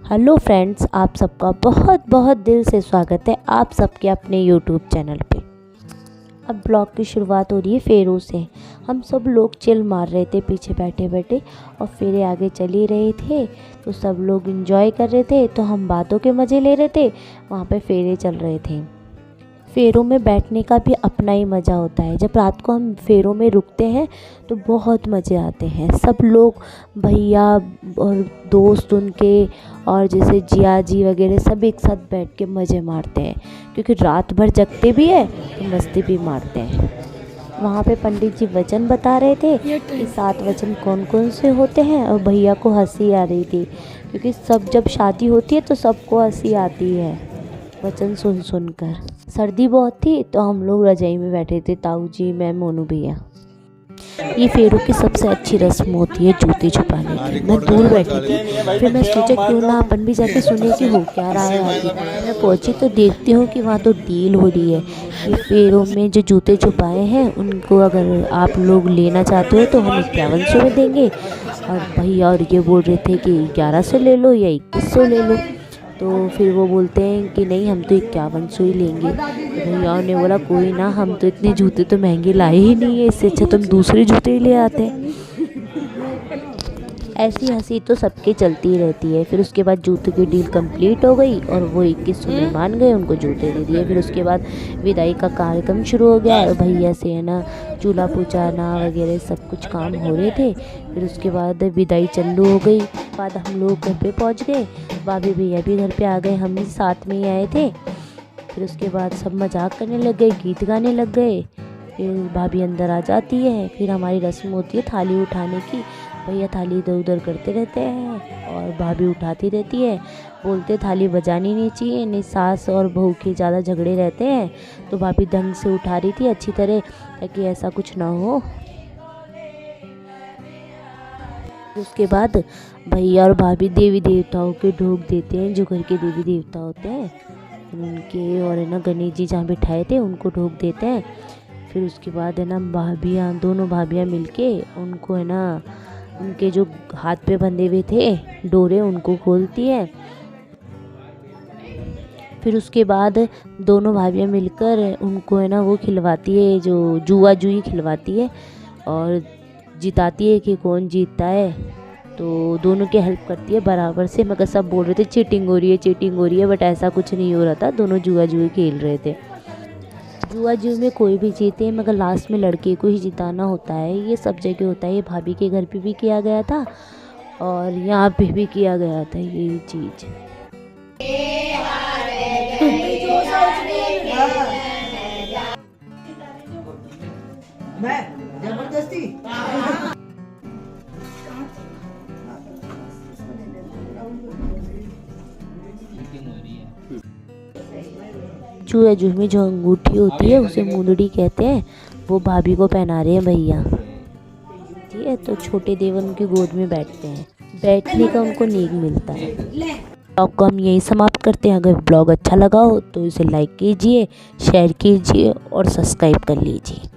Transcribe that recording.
Hello friends, आप सबका बहुत बहुत दिल से स्वागत है आप सबके अपने यूट्यूब चैनल पे। अब ब्लॉग की शुरुआत हो रही है फेरों से। हम सब लोग चिल मार रहे थे पीछे बैठे बैठे और फेरे आगे चल ही रहे थे, तो सब लोग एंजॉय कर रहे थे, तो हम बातों के मज़े ले रहे थे। वहाँ पे फेरे चल रहे थे। फेरों में बैठने का भी अपना ही मज़ा होता है। जब रात को हम फेरों में रुकते हैं तो बहुत मज़े आते हैं। सब लोग, भैया और दोस्त उनके, और जैसे जिया जी वगैरह सब एक साथ बैठ के मज़े मारते हैं, क्योंकि रात भर जगते भी है तो मस्ती भी मारते हैं। वहाँ पे पंडित जी वचन बता रहे थे कि 7 वचन कौन कौन से होते हैं, और भैया को हंसी आ रही थी, क्योंकि सब जब शादी होती है तो सबको हंसी आती है वचन सुन सुनकर। सर्दी बहुत थी तो हम लोग रजाई में बैठे थे, ताऊ जी, मैं, मोनू भैया। ये फेरों की सबसे अच्छी रस्म होती है जूते छुपाने की। मैं दूर बैठी थी, फिर मैं सोचा क्यों ना अपन भी जाके सुने कि हो क्या रहा है आगे। मैं पहुंची तो देखती हूँ कि वहाँ तो डील हो रही है। ये फेरों में जो जूते छुपाए हैं उनको अगर आप लोग लेना चाहते हो तो हम 5100 में देंगे, और भैया और ये बोल रहे थे कि 1100 ले लो या 2100 ले लो। तो फिर वो बोलते हैं कि नहीं, हम तो 5100 ही लेंगे। तो भैया ने बोला कोई ना, हम तो इतने जूते तो महंगे लाए ही नहीं है, इससे अच्छा तुम दूसरे जूते ही ले आते। ऐसी हंसी तो सबके चलती रहती है। फिर उसके बाद जूते की डील कंप्लीट हो गई और वो 2100 में मान गए, उनको जूते दे दिए। फिर उसके बाद विदाई का कार्यक्रम शुरू हो गया, और भैया से है ना चूल्हा पूछाना वगैरह सब कुछ काम हो रहे थे। फिर उसके बाद विदाई चालू हो गई। बाद हम लोग घर पे पहुंच गए, भाभी भैया भी घर पे आ गए, हम भी साथ में ही आए थे। फिर उसके बाद सब मजाक करने लग गए, गीत गाने लग गए। फिर भाभी अंदर आ जाती है। फिर हमारी रस्म होती है थाली उठाने की। भैया थाली इधर उधर करते रहते हैं और भाभी उठाती रहती है। बोलते थाली बजानी नहीं चाहिए, नहीं सास और बहू के ज़्यादा झगड़े रहते हैं। तो भाभी ढंग से उठा रही थी अच्छी तरह, ताकि ऐसा कुछ ना हो। उसके बाद भैया और भाभी देवी देवताओं के ढोक देते हैं, जो घर के देवी देवता होते हैं उनके, और है ना गणेश जी जहाँ बिठाए थे उनको ढोक देते हैं। फिर उसके बाद है ना भाभियाँ, दोनों भाभियाँ मिलके उनको है ना उनके जो हाथ पे बंधे हुए थे डोरे उनको खोलती है। फिर उसके बाद दोनों भाभियाँ मिलकर उनको है ना वो खिलवाती है, जो जुआ जुई खिलवाती है, और जिताती है कि कौन जीतता है। तो दोनों की हेल्प करती है बराबर से। मगर सब बोल रहे थे चीटिंग हो रही है, चीटिंग हो रही है, बट ऐसा कुछ नहीं हो रहा था। दोनों जुआ जुई खेल रहे थे। जुआ जुई में कोई भी जीते, मगर लास्ट में लड़के को ही जिताना होता है। ये सब जगह होता है। ये भाभी के घर पे भी किया गया था और यहाँ पे भी किया गया था ये चीज़। जबरदस्ती जुआ जुई में जो अंगूठी होती है उसे मुंदड़ी कहते हैं, वो भाभी को पहना रहे हैं भैया। ठीक है, तो छोटे देवर उनकी गोद में बैठते हैं, बैठने का उनको नीक मिलता है। ब्लॉग को हम यही समाप्त करते हैं। अगर ब्लॉग अच्छा लगा हो तो इसे लाइक कीजिए, शेयर कीजिए और सब्सक्राइब कर लीजिए।